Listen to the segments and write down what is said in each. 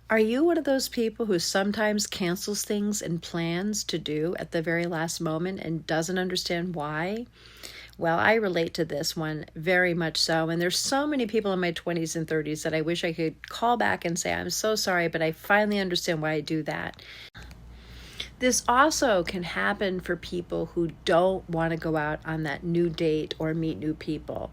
Are you one of those people who sometimes cancels things and plans to do at the very last moment and doesn't understand why? Well, I relate to this one very much so. And there's so many people in my 20s and 30s that I wish I could call back and say, I'm so sorry, but I finally understand why I do that. This also can happen for people who don't want to go out on that new date or meet new people.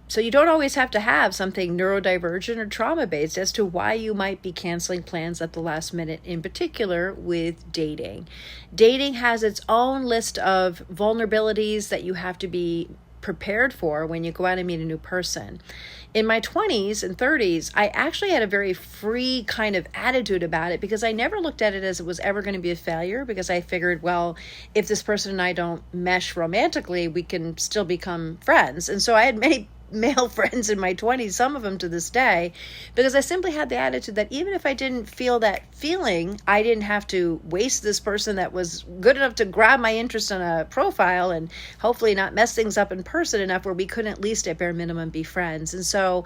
So you don't always have to have something neurodivergent or trauma-based as to why you might be canceling plans at the last minute, in particular with dating. Dating has its own list of vulnerabilities that you have to be prepared for when you go out and meet a new person. In my 20s and 30s, I actually had a very free kind of attitude about it because I never looked at it as it was ever going to be a failure, because I figured, well, if this person and I don't mesh romantically, we can still become friends. And so I had many male friends in my 20s, some of them to this day, because I simply had the attitude that even if I didn't feel that feeling, I didn't have to waste this person that was good enough to grab my interest on a profile and hopefully not mess things up in person enough where we couldn't at least at bare minimum be friends. And so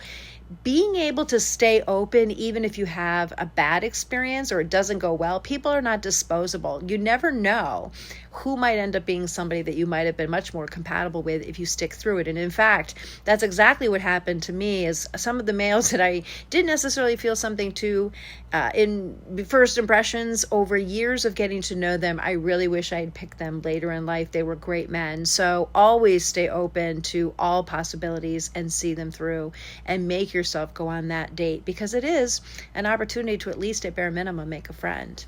being able to stay open, even if you have a bad experience or it doesn't go well, people are not disposable. You never know who might end up being somebody that you might have been much more compatible with if you stick through it. And in fact, that's exactly what happened to me. Is some of the males that I didn't necessarily feel something to in first impressions, over years of getting to know them, I really wish I had picked them later in life. They were great men. So always stay open to all possibilities and see them through and make yourself go on that date, because it is an opportunity to at least at bare minimum make a friend.